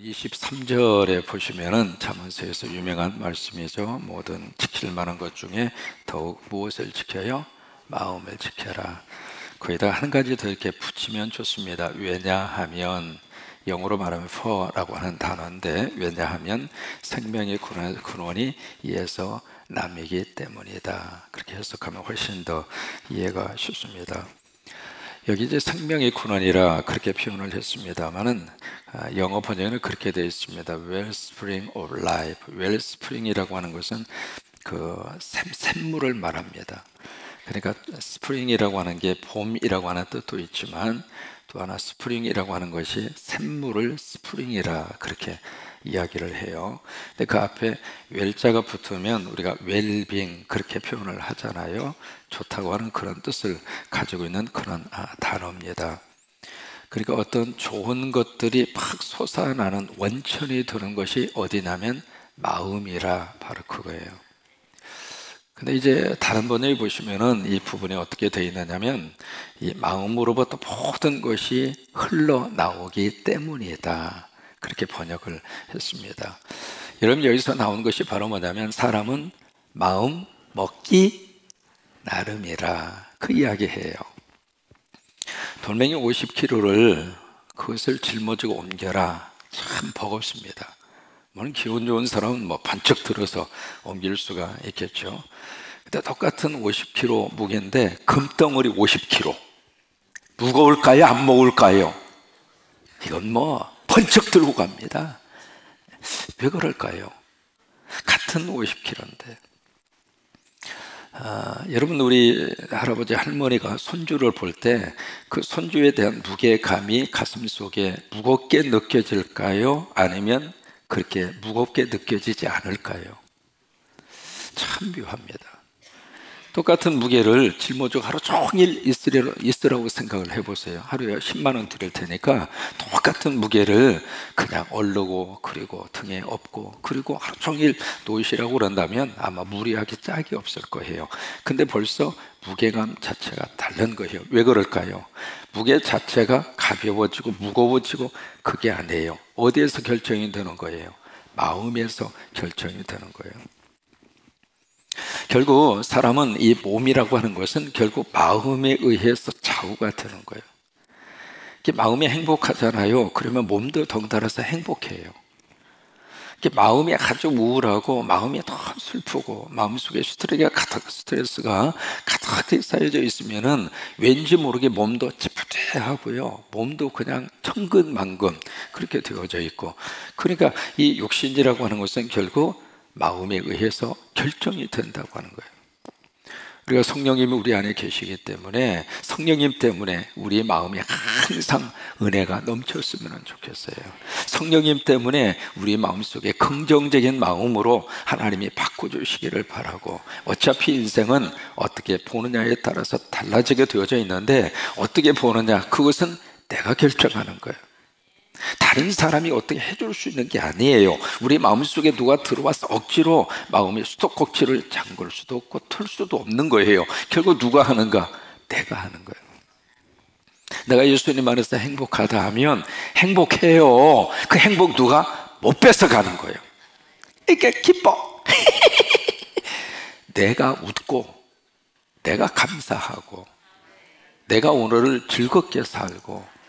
23절에 보시면은 잠언서에서 유명한 말씀이죠. 모든 지킬 만한 것 중에 더욱 무엇을 지켜요? 마음을 지켜라. 거기다 한 가지 더 이렇게 붙이면 좋습니다. 왜냐하면, 영어로 말하면 for라고 하는 단어인데, 왜냐하면 생명의 근원이 이에서 남이기 때문이다. 그렇게 해석하면 훨씬 더 이해가 쉽습니다. 여기 이제 생명의 근원이라 그렇게 표현을 했습니다만은 영어 번역에는 그렇게 되어 있습니다. Wellspring of life. Wellspring이라고 하는 것은 그 샘물을 말합니다. 그러니까 스프링이라고 하는 게 봄이라고 하는 뜻도 있지만 또 하나 스프링이라고 하는 것이 샘물을 스프링이라 그렇게 이야기를 해요. 근데 그 앞에 웰자가 붙으면 우리가 웰빙 그렇게 표현을 하잖아요. 좋다고 하는 그런 뜻을 가지고 있는 그런 단어입니다. 그러니까 어떤 좋은 것들이 막 솟아나는 원천이 되는 것이 어디냐면 마음이라, 바로 그거예요. 근데 이제 다른 번역에 보시면은 이 부분이 어떻게 되어 있느냐면, 이 마음으로부터 모든 것이 흘러나오기 때문이다, 그렇게 번역을 했습니다. 여러분, 여기서 나온 것이 바로 뭐냐면 사람은 마음 먹기 나름이라, 그 이야기해요. 돌멩이 50kg를 그것을 짊어지고 옮겨라, 참 버겁습니다. 물론 기분 좋은 사람은 뭐 반짝 들어서 옮길 수가 있겠죠. 근데 똑같은 50kg 무게인데 금덩어리 50kg 무거울까요? 안 무거울까요? 이건 뭐 번쩍 들고 갑니다. 왜 그럴까요? 같은 50kg인데. 여러분, 우리 할아버지 할머니가 손주를 볼 때 그 손주에 대한 무게감이 가슴 속에 무겁게 느껴질까요? 아니면 그렇게 무겁게 느껴지지 않을까요? 참 묘합니다. 똑같은 무게를 짊어지고 하루 종일 있으라고 생각을 해보세요. 하루에 10만 원 드릴 테니까 똑같은 무게를 그냥 얼르고 그리고 등에 업고 그리고 하루 종일 놓으시라고 그런다면 아마 무리하게 짝이 없을 거예요. 근데 벌써 무게감 자체가 다른 거예요. 왜 그럴까요? 무게 자체가 가벼워지고 무거워지고 그게 아니에요. 어디에서 결정이 되는 거예요? 마음에서 결정이 되는 거예요. 결국 사람은, 이 몸이라고 하는 것은 결국 마음에 의해서 좌우가 되는 거예요. 마음이 행복하잖아요. 그러면 몸도 덩달아서 행복해요. 마음이 아주 우울하고 마음이 너무 슬프고 마음속에 스트레스가 가득 쌓여져 있으면은 왠지 모르게 몸도 찌뿌둥하고요, 몸도 그냥 천근만근 그렇게 되어져 있고, 그러니까 이 육신이라고 하는 것은 결국 마음에 의해서 결정이 된다고 하는 거예요. 우리가 성령님이 우리 안에 계시기 때문에 성령님 때문에 우리의 마음이 항상 은혜가 넘쳤으면 좋겠어요. 성령님 때문에 우리 마음속에 긍정적인 마음으로 하나님이 바꿔주시기를 바라고, 어차피 인생은 어떻게 보느냐에 따라서 달라지게 되어져 있는데 어떻게 보느냐, 그것은 내가 결정하는 거예요. 다른 사람이 어떻게 해줄 수 있는 게 아니에요. 우리 마음속에 누가 들어와서 억지로 마음의 수도꼭지를 잠글 수도 없고 틀 수도 없는 거예요. 결국 누가 하는가? 내가 하는 거예요. 내가 예수님 안에서 행복하다 하면 행복해요. 그 행복 누가 못 뺏어가는 거예요. 이게 기뻐. 내가 웃고 내가 감사하고 내가 오늘을 즐겁게 살고,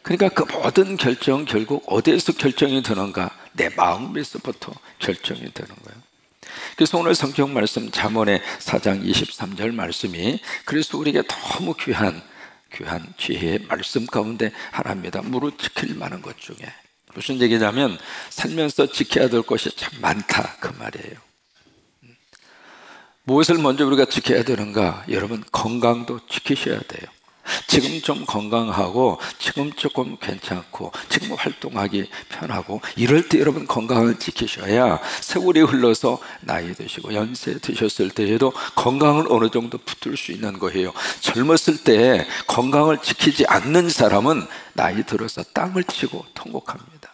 그러니까 그 모든 결정 결국 어디에서 결정이 되는가? 내 마음에서부터 결정이 되는 거예요. 그래서 오늘 성경 말씀 잠언의 4장 23절 말씀이 그래서 우리에게 너무 귀한 지혜의 말씀 가운데 하나입니다. 무릇 지킬 만한 것 중에. 무슨 얘기냐면 살면서 지켜야 될 것이 참 많다, 그 말이에요. 무엇을 먼저 우리가 지켜야 되는가? 여러분, 건강도 지키셔야 돼요. 지금 좀 건강하고 지금 조금 괜찮고 지금 활동하기 편하고 이럴 때 여러분 건강을 지키셔야 세월이 흘러서 나이 드시고 연세 드셨을 때에도 건강을 어느 정도 붙들 수 있는 거예요. 젊었을 때 건강을 지키지 않는 사람은 나이 들어서 땅을 치고 통곡합니다.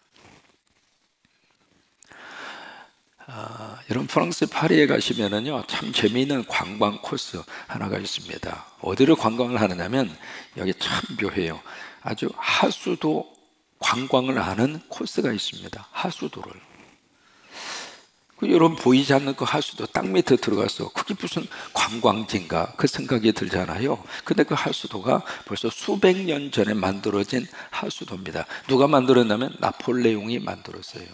여러분, 프랑스 파리에 가시면은요, 참 재미있는 관광 코스 하나가 있습니다. 어디를 관광을 하느냐면 여기 참 묘해요. 아주 하수도 관광을 하는 코스가 있습니다. 하수도를. 여러분 보이지 않는 그 하수도 땅 밑에 들어가서 그게 무슨 관광지인가 그 생각이 들잖아요. 근데 그 하수도가 벌써 수백 년 전에 만들어진 하수도입니다. 누가 만들었냐면 나폴레옹이 만들었어요.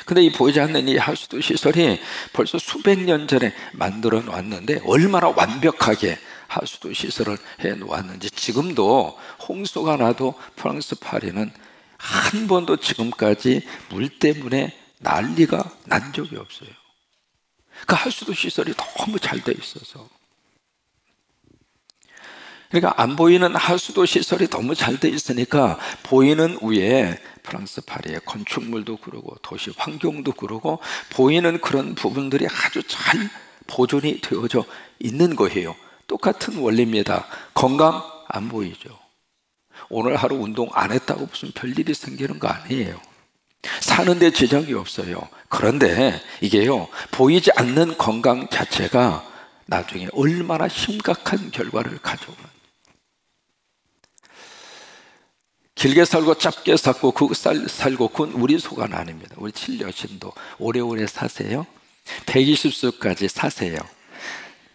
근데 이 보이지 않는 이 하수도 시설이 벌써 수백 년 전에 만들어 놨는데 얼마나 완벽하게 하수도 시설을 해 놓았는지 지금도 홍수가 나도 프랑스 파리는 한 번도 지금까지 물 때문에 난리가 난 적이 없어요. 그 하수도 시설이 너무 잘 돼 있어서. 그러니까 안 보이는 하수도 시설이 너무 잘 돼 있으니까 보이는 위에 프랑스 파리의 건축물도 그러고 도시 환경도 그러고 보이는 그런 부분들이 아주 잘 보존이 되어져 있는 거예요. 똑같은 원리입니다. 건강 안 보이죠. 오늘 하루 운동 안 했다고 무슨 별일이 생기는 거 아니에요. 사는데 지장이 없어요. 그런데 이게요, 보이지 않는 건강 자체가 나중에 얼마나 심각한 결과를 가져오는. 길게 살고 짧게 살고 살고 그건 우리 소관 아닙니다. 우리 칠여신도 오래오래 사세요. 120세까지 사세요.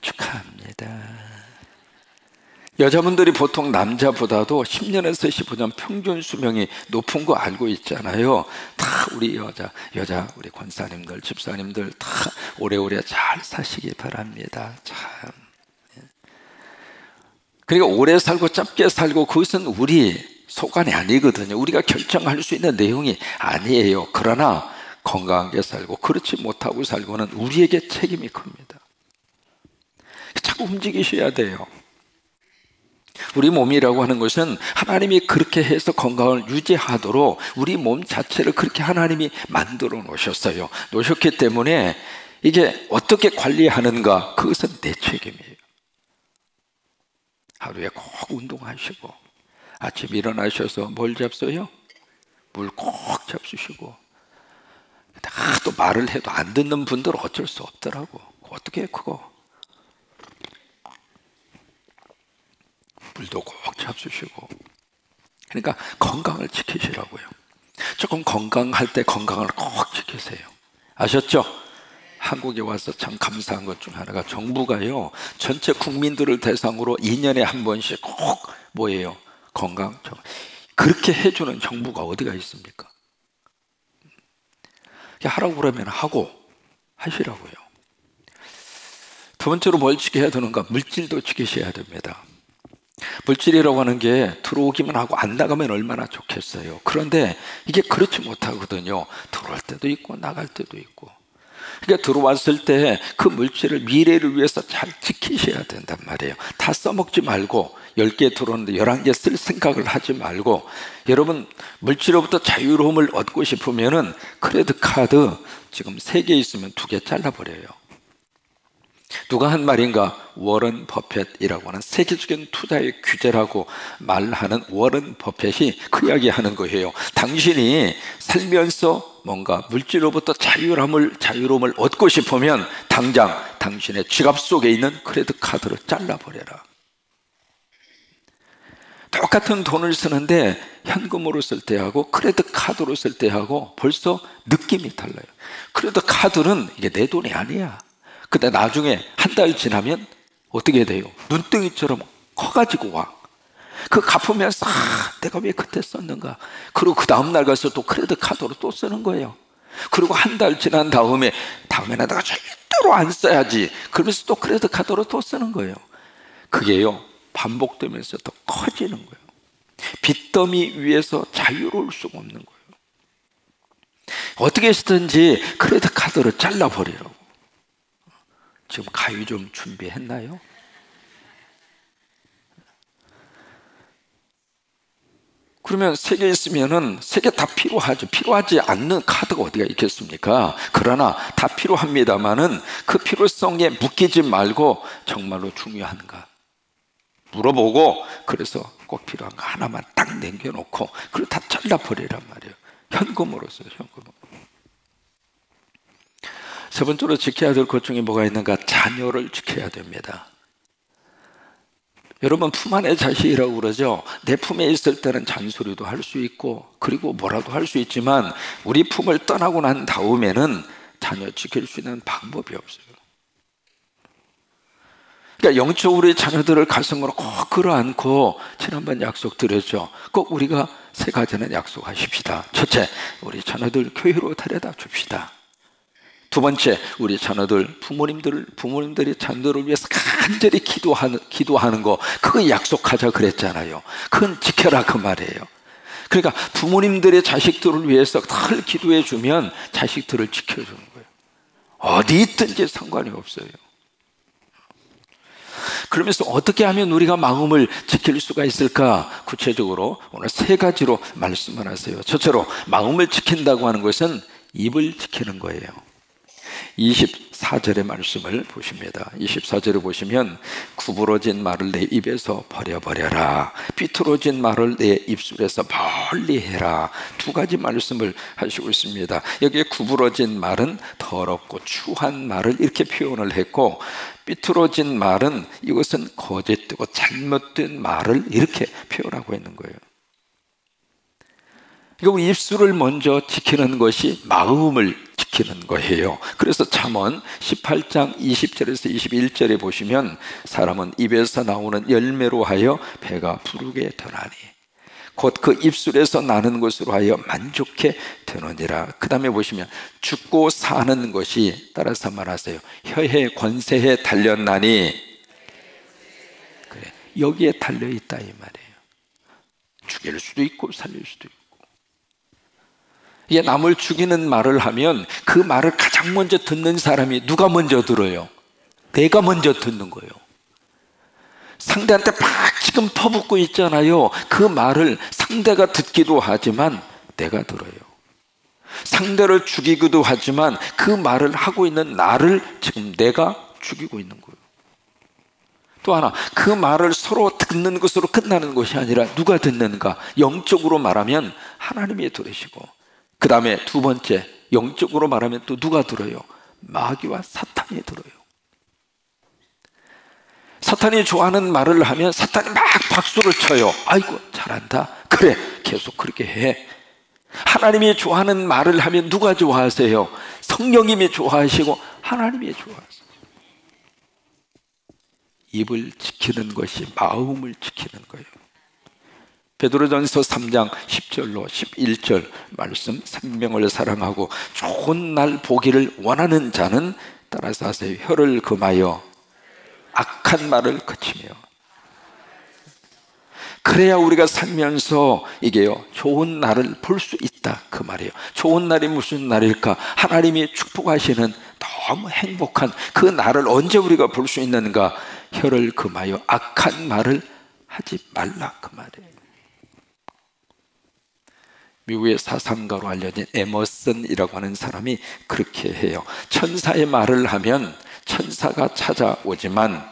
축하합니다. 여자분들이 보통 남자보다도 10년에서 15년 평균 수명이 높은 거 알고 있잖아요. 다 우리 여자 우리 권사님들, 집사님들 다 오래오래 잘 사시기 바랍니다. 참. 그러니까 오래 살고 짧게 살고 그것은 우리 소관이 아니거든요. 우리가 결정할 수 있는 내용이 아니에요. 그러나 건강하게 살고 그렇지 못하고 살고는 우리에게 책임이 큽니다. 자꾸 움직이셔야 돼요. 우리 몸이라고 하는 것은 하나님이 그렇게 해서 건강을 유지하도록 우리 몸 자체를 그렇게 하나님이 만들어 놓으셨어요. 놓으셨기 때문에 이게 어떻게 관리하는가, 그것은 내 책임이에요. 하루에 꼭 운동하시고 아침 일어나셔서 뭘 잡숴요? 물 꼭 잡수시고. 또 말을 해도 안 듣는 분들 어쩔 수 없더라고. 어떻게 해 그거? 물도 꼭 잡수시고. 그러니까 건강을 지키시라고요. 조금 건강할 때 건강을 꼭 지키세요. 아셨죠? 한국에 와서 참 감사한 것 중 하나가 정부가요, 전체 국민들을 대상으로 2년에 한 번씩 꼭 뭐예요? 건강. 그렇게 해주는 정부가 어디가 있습니까? 하라고 그러면 하고 하시라고요. 두 번째로 뭘 지켜야 되는가? 물질도 지키셔야 됩니다. 물질이라고 하는 게 들어오기만 하고 안 나가면 얼마나 좋겠어요. 그런데 이게 그렇지 못하거든요. 들어올 때도 있고 나갈 때도 있고. 그러니까 들어왔을 때 그 물질을 미래를 위해서 잘 지키셔야 된단 말이에요. 다 써먹지 말고 10개 들어오는데 11개 쓸 생각을 하지 말고, 여러분 물질로부터 자유로움을 얻고 싶으면은 크레딧 카드 지금 3개 있으면 2개 잘라버려요. 누가 한 말인가? 워런 버핏이라고 하는 세계적인 투자의 규제라고 말하는 워런 버핏이 그 이야기 하는 거예요. 당신이 살면서 뭔가 물질로부터 자유로움을 얻고 싶으면 당장 당신의 지갑 속에 있는 크레딧 카드를 잘라버려라. 똑같은 돈을 쓰는데 현금으로 쓸 때하고 크레딧 카드로 쓸 때하고 벌써 느낌이 달라요. 크레딧 카드는 이게 내 돈이 아니야. 근데 나중에 한 달 지나면 어떻게 돼요? 눈덩이처럼 커가지고 와. 그 갚으면서 내가 왜 그때 썼는가. 그리고 그 다음날 가서 또 크레딧 카드로 또 쓰는 거예요. 그리고 한 달 지난 다음에 내가 절대로 안 써야지. 그러면서 또 크레딧 카드로 또 쓰는 거예요. 그게요, 반복되면서 더 커지는 거예요. 빚더미 위에서 자유로울 수가 없는 거예요. 어떻게 해서든지 크레딧 카드를 잘라버리라고. 지금 가위 좀 준비했나요? 그러면 3개 있으면은 3개 다 필요하죠. 필요하지 않는 카드가 어디가 있겠습니까? 그러나 다 필요합니다만은 그 필요성에 묶이지 말고 정말로 중요한가 물어보고, 그래서 꼭 필요한 거 하나만 딱 남겨놓고 그걸 다 잘라버리란 말이에요. 현금으로서 현금으로. 세 번째로 지켜야 될 것 중에 뭐가 있는가? 자녀를 지켜야 됩니다. 여러분, 품 안의 자식이라고 그러죠. 내 품에 있을 때는 잔소리도 할 수 있고 그리고 뭐라도 할 수 있지만 우리 품을 떠나고 난 다음에는 자녀 지킬 수 있는 방법이 없어요. 그러니까 영적으로 우리 자녀들을 가슴으로 꼭 끌어안고, 지난번 약속드렸죠. 꼭 우리가 세 가지는 약속하십시다. 첫째, 우리 자녀들 교회로 데려다 줍시다. 두 번째, 우리 자녀들, 부모님들이 자녀들을 위해서 간절히 기도하는 거, 그거 약속하자 그랬잖아요. 그건 지켜라 그 말이에요. 그러니까 부모님들의 자식들을 위해서 늘 기도해 주면 자식들을 지켜주는 거예요. 어디 있든지 상관이 없어요. 그러면서 어떻게 하면 우리가 마음을 지킬 수가 있을까? 구체적으로 오늘 세 가지로 말씀을 하세요. 첫째로, 마음을 지킨다고 하는 것은 입을 지키는 거예요. 24절의 말씀을 보십니다. 24절을 보시면, 구부러진 말을 내 입에서 버려버려라, 삐뚤어진 말을 내 입술에서 멀리해라. 두 가지 말씀을 하시고 있습니다. 여기에 구부러진 말은 더럽고 추한 말을 이렇게 표현을 했고, 삐뚤어진 말은 이것은 거짓되고 잘못된 말을 이렇게 표현하고 있는 거예요. 그리고 입술을 먼저 지키는 것이 마음을 지키는 거예요. 그래서 잠언 18장 20절에서 21절에 보시면, 사람은 입에서 나오는 열매로 하여 배가 부르게 되나니 곧 그 입술에서 나는 것으로 하여 만족해 되느니라. 그 다음에 보시면, 죽고 사는 것이, 따라서 말하세요, 혀에 권세에 달렸나니, 그래, 여기에 달려있다 이 말이에요. 죽일 수도 있고 살릴 수도 있고. 이게 남을 죽이는 말을 하면 그 말을 가장 먼저 듣는 사람이 누가 먼저 들어요? 내가 먼저 듣는 거예요. 상대한테 막 지금 퍼붓고 있잖아요. 그 말을 상대가 듣기도 하지만 내가 들어요. 상대를 죽이기도 하지만 그 말을 하고 있는 나를 지금 내가 죽이고 있는 거예요. 또 하나, 그 말을 서로 듣는 것으로 끝나는 것이 아니라 누가 듣는가? 영적으로 말하면 하나님이 들으시고, 그 다음에 두 번째, 영적으로 말하면 또 누가 들어요? 마귀와 사탄이 들어요. 사탄이 좋아하는 말을 하면 사탄이 막 박수를 쳐요. 아이고 잘한다, 그래 계속 그렇게 해. 하나님이 좋아하는 말을 하면 누가 좋아하세요? 성령님이 좋아하시고 하나님이 좋아하세요. 입을 지키는 것이 마음을 지키는 거예요. 베드로전서 3장 10절로 11절 말씀, 생명을 사랑하고 좋은 날 보기를 원하는 자는, 따라서 하세요, 혀를 금하여 악한 말을 그치며. 그래야 우리가 살면서 이게요, 좋은 날을 볼 수 있다 그 말이에요. 좋은 날이 무슨 날일까? 하나님이 축복하시는 너무 행복한 그 날을 언제 우리가 볼 수 있는가? 혀를 금하여 악한 말을 하지 말라 그 말이에요. 미국의 사상가로 알려진 에머슨이라고 하는 사람이 그렇게 해요. 천사의 말을 하면 천사가 찾아오지만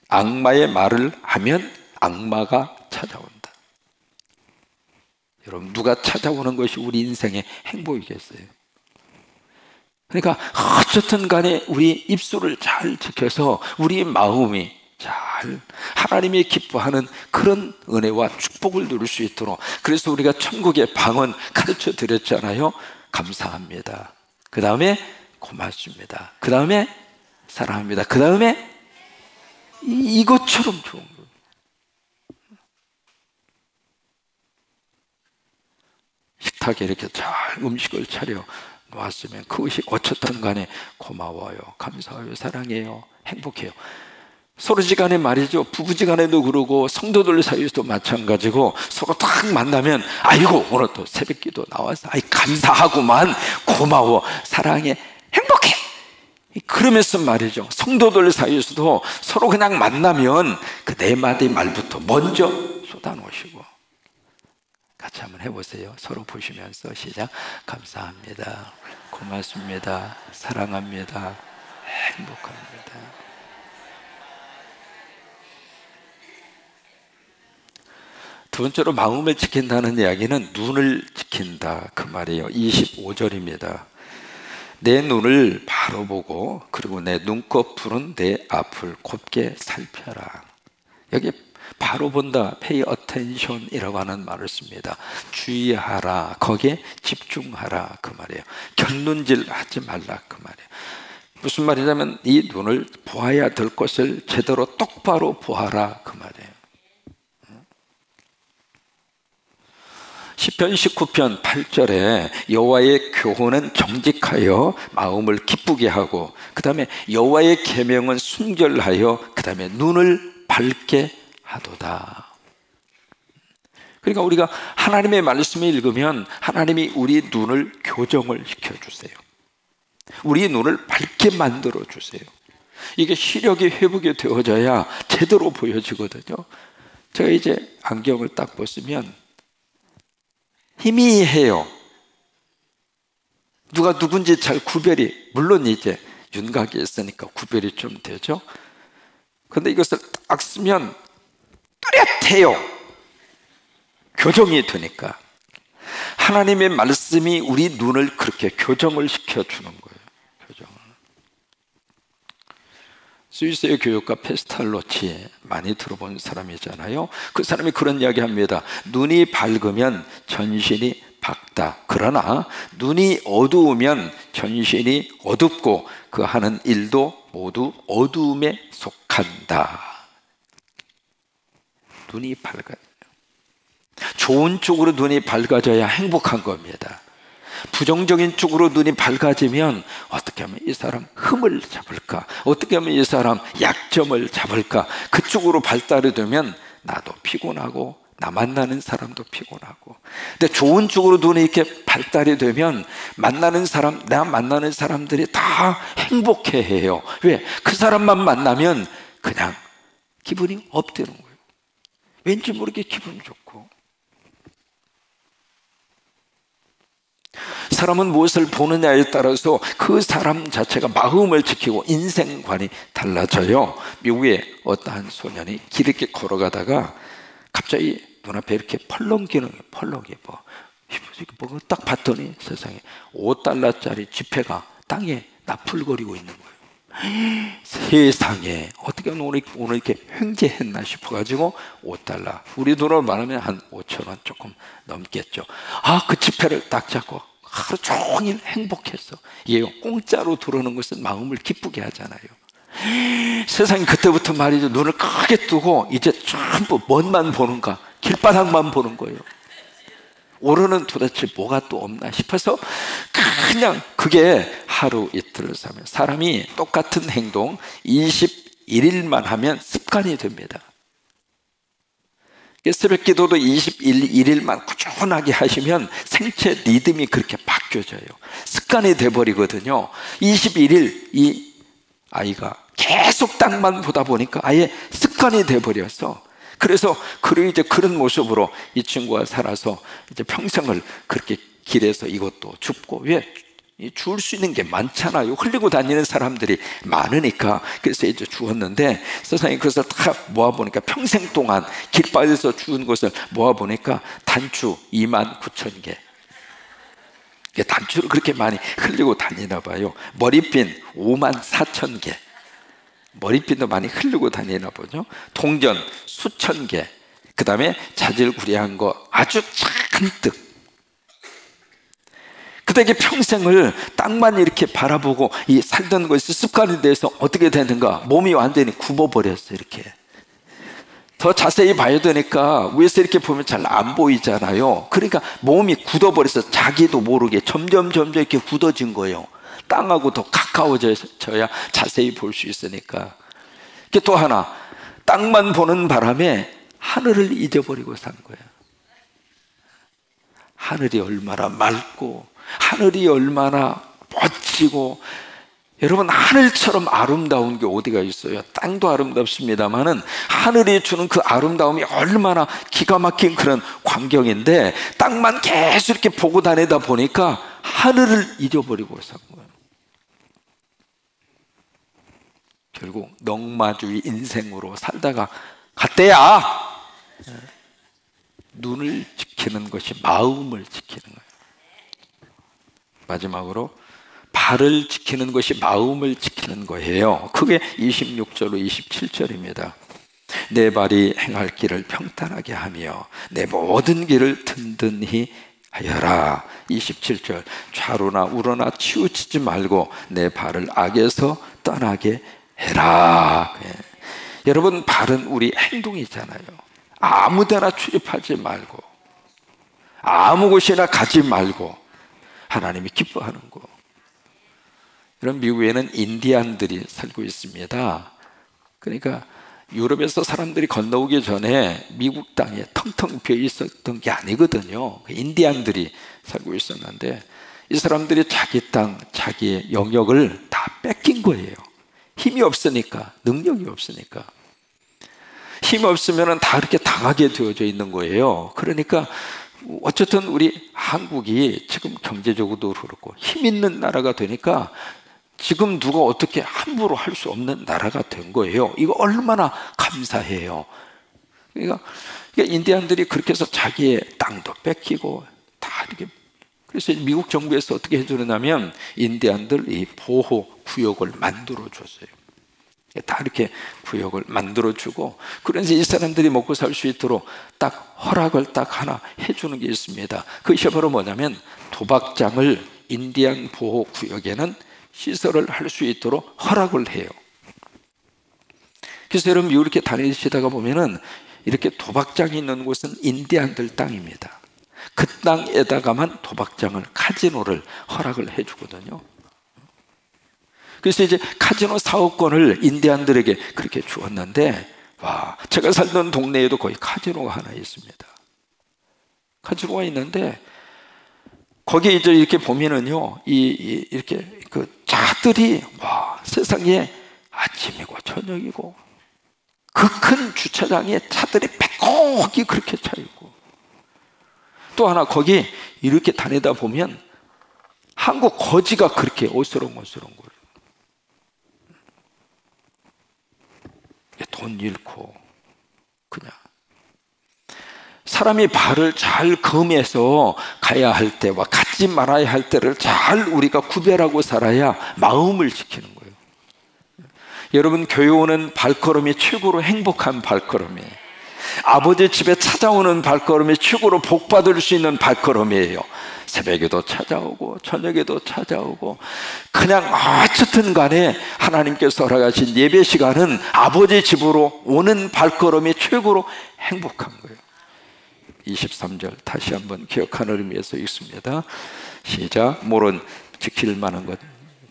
악마의 말을 하면 악마가 찾아온다. 여러분, 누가 찾아오는 것이 우리 인생의 행복이겠어요? 그러니까 어쨌든 간에 우리 입술을 잘 지켜서 우리 마음이 잘 하나님이 기뻐하는 그런 은혜와 축복을 누릴 수 있도록, 그래서 우리가 천국의 방언 가르쳐 드렸잖아요. 감사합니다, 그 다음에 고맙습니다, 그 다음에 사랑합니다, 그 다음에 이것처럼 좋은 거예요. 식탁에 이렇게 잘 음식을 차려 놓았으면 그것이 어쨌든 간에 고마워요, 감사해요, 사랑해요, 행복해요. 서로지간에 말이죠, 부부지간에도 그러고 성도들 사이에서도 마찬가지고, 서로 딱 만나면 아이고 오늘 또 새벽기도 나와서 아이 감사하구만, 고마워, 사랑해, 행복해. 그러면서 말이죠, 성도들 사이에서도 서로 그냥 만나면 그 네 마디 말부터 먼저 쏟아놓으시고. 같이 한번 해보세요. 서로 보시면서 시작. 감사합니다, 고맙습니다, 사랑합니다, 행복합니다. 두 번째로 마음을 지킨다는 이야기는 눈을 지킨다 그 말이에요. 25절입니다. 내 눈을 바로 보고 그리고 내 눈꺼풀은 내 앞을 곱게 살펴라. 여기 바로 본다, pay attention이라고 하는 말을 씁니다. 주의하라, 거기에 집중하라 그 말이에요. 결론질 하지 말라 그 말이에요. 무슨 말이냐면 이 눈을 보아야 될 것을 제대로 똑바로 보아라 그 말이에요. 시편 19편 8절에 여호와의 교훈은 정직하여 마음을 기쁘게 하고, 그 다음에 여호와의 계명은 순결하여, 그 다음에 눈을 밝게 하도다. 그러니까 우리가 하나님의 말씀을 읽으면 하나님이 우리 눈을 교정을 시켜주세요. 우리 눈을 밝게 만들어 주세요. 이게 시력이 회복이 되어져야 제대로 보여지거든요. 제가 이제 안경을 딱 벗으면 희미해요. 누가 누군지 잘 구별이, 물론 이제 윤곽이 있으니까 구별이 좀 되죠. 그런데 이것을 딱 쓰면 뚜렷해요. 교정이 되니까. 하나님의 말씀이 우리 눈을 그렇게 교정을 시켜주는 거예요. 교정을. 스위스의 교육가 페스탈로치 많이 들어본 사람이잖아요. 그 사람이 그런 이야기 합니다. 눈이 밝으면 전신이 밝다. 그러나 눈이 어두우면 전신이 어둡고 그 하는 일도 모두 어두움에 속한다. 눈이 밝아요. 좋은 쪽으로 눈이 밝아져야 행복한 겁니다. 부정적인 쪽으로 눈이 밝아지면 어떻게 하면 이 사람 흠을 잡을까, 어떻게 하면 이 사람 약점을 잡을까, 그쪽으로 발달이 되면 나도 피곤하고 나 만나는 사람도 피곤하고. 근데 좋은 쪽으로 눈이 이렇게 발달이 되면 만나는 사람, 나 만나는 사람들이 다 행복해해요. 왜? 그 사람만 만나면 그냥 기분이 업되는 거예요. 왠지 모르게 기분이 좋고. 사람은 무엇을 보느냐에 따라서 그 사람 자체가 마음을 지키고 인생관이 달라져요. 미국의 어떠한 소년이 길 이렇게 걸어가다가 갑자기 눈앞에 이렇게 펄렁기는 거예요. 펄렁이 뭐 딱 봤더니 세상에 $5짜리 지폐가 땅에 나풀거리고 있는 거예요. 세상에 어떻게 오늘 이렇게 횡재했나 싶어가지고 $5, 우리 돈으로 말하면 한 5,000원 조금 넘겠죠. 그 지폐를 딱 잡고 하루 종일 행복했어. 이게 공짜로 들어오는 것은 마음을 기쁘게 하잖아요. 세상에 그때부터 말이죠, 눈을 크게 뜨고 이제 전부 뭔만 보는가, 길바닥만 보는 거예요. 오르는 도대체 뭐가 또 없나 싶어서 그냥 그게 하루 이틀을 사면 사람이 똑같은 행동 21일만 하면 습관이 됩니다. 새벽 기도도 21일만 꾸준하게 하시면 생체 리듬이 그렇게 바뀌어져요. 습관이 돼버리거든요. 21일 이 아이가 계속 땅만 보다 보니까 아예 습관이 돼버려서, 그래서 이제 그런 모습으로 이 친구가 살아서 이제 평생을 그렇게 길에서 이것도 줍고, 왜? 주울 수 있는 게 많잖아요. 흘리고 다니는 사람들이 많으니까. 그래서 이제 주었는데 세상에 그것을 다 모아보니까 평생 동안 길바닥에서 주운 것을 모아보니까 단추 29,000개. 단추를 그렇게 많이 흘리고 다니나 봐요. 머리핀 54,000개. 머리핀도 많이 흘리고 다니나 보죠. 동전 수천 개. 그 다음에 자질구레한 거 아주 잔뜩. 그때 평생을 땅만 이렇게 바라보고 이 살던 것이 습관이 돼서 어떻게 되는가, 몸이 완전히 굽어버렸어요. 이렇게 더 자세히 봐야 되니까 위에서 이렇게 보면 잘 안 보이잖아요. 그러니까 몸이 굳어버려서 자기도 모르게 점점 이렇게 굳어진 거예요. 땅하고 더 가까워져야 자세히 볼 수 있으니까. 또 하나, 땅만 보는 바람에 하늘을 잊어버리고 산 거예요. 하늘이 얼마나 맑고 하늘이 얼마나 멋지고, 여러분 하늘처럼 아름다운 게 어디가 있어요? 땅도 아름답습니다만은 하늘이 주는 그 아름다움이 얼마나 기가 막힌 그런 광경인데, 땅만 계속 이렇게 보고 다니다 보니까 하늘을 잊어버리고 산 거예요. 결국 넝마주의 인생으로 살다가 갔대야. 눈을 지키는 것이 마음을 지키는 거예요. 마지막으로 발을 지키는 것이 마음을 지키는 거예요. 그게 26절로 27절입니다. 내 발이 행할 길을 평탄하게 하며 내 모든 길을 든든히 하여라. 27절 좌로나 우로나 치우치지 말고 내 발을 악에서 떠나게 해라. 여러분, 발은 우리 행동이잖아요. 아무데나 출입하지 말고 아무 곳이나 가지 말고 하나님이 기뻐하는 거. 이런 미국에는 인디안들이 살고 있습니다. 그러니까 유럽에서 사람들이 건너오기 전에 미국 땅에 텅텅 비어 있었던 게 아니거든요. 인디안들이 살고 있었는데 이 사람들이 자기 땅, 자기의 영역을 다 뺏긴 거예요. 힘이 없으니까, 능력이 없으니까. 힘 없으면 다 이렇게 당하게 되어져 있는 거예요. 그러니까 어쨌든 우리 한국이 지금 경제적으로도 그렇고 힘 있는 나라가 되니까 지금 누가 어떻게 함부로 할 수 없는 나라가 된 거예요. 이거 얼마나 감사해요. 그러니까 인디안들이 그렇게 해서 자기의 땅도 뺏기고 다 이렇게, 그래서 미국 정부에서 어떻게 해주냐면 인디안들 이 보호 구역을 만들어 줬어요. 다 이렇게 구역을 만들어 주고, 그래서 이 사람들이 먹고 살 수 있도록 딱 허락을 딱 하나 해주는 게 있습니다. 그것이 바로 뭐냐면 도박장을 인디안 보호 구역에는 시설을 할 수 있도록 허락을 해요. 그래서 여러분 이렇게 다니시다가 보면은 이렇게 도박장이 있는 곳은 인디안들 땅입니다. 그 땅에다가만 도박장을, 카지노를 허락을 해주거든요. 그래서 이제 카지노 사업권을 인디안들에게 그렇게 주었는데, 와, 제가 살던 동네에도 거의 카지노가 하나 있습니다. 카지노가 있는데 거기 이제 이렇게 보면은요, 이렇게 그 차들이, 와, 세상에 아침이고 저녁이고 그 큰 주차장에 차들이 빼곡히 그렇게 차 있고, 또 하나 거기 이렇게 다니다 보면 한국 거지가 그렇게 어스렁어스렁 거려요. 돈 잃고 그냥 사람이 발을 잘 검해서 가야 할 때와 가지 말아야 할 때를 잘 우리가 구별하고 살아야 마음을 지키는 거예요. 여러분, 교회 오는 발걸음이 최고로 행복한 발걸음이에요. 아버지 집에 찾아오는 발걸음이 최고로 복받을 수 있는 발걸음이에요. 새벽에도 찾아오고 저녁에도 찾아오고, 그냥 어쨌든 간에 하나님께서 허락하신 예배 시간은 아버지 집으로 오는 발걸음이 최고로 행복한 거예요. 23절 다시 한번 기억하는 의미에서 읽습니다. 시작. 모든 지킬 만한 것,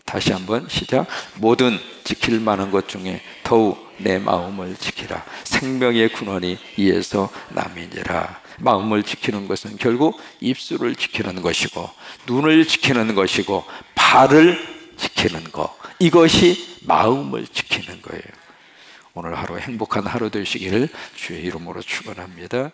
다시 한번 시작. 모든 지킬 만한 것 중에 더욱 내 마음을 지키라. 생명의 근원이 이에서 남이니라. 마음을 지키는 것은 결국 입술을 지키는 것이고, 눈을 지키는 것이고, 발을 지키는 것, 이것이 마음을 지키는 거예요. 오늘 하루 행복한 하루 되시기를 주의 이름으로 축원합니다.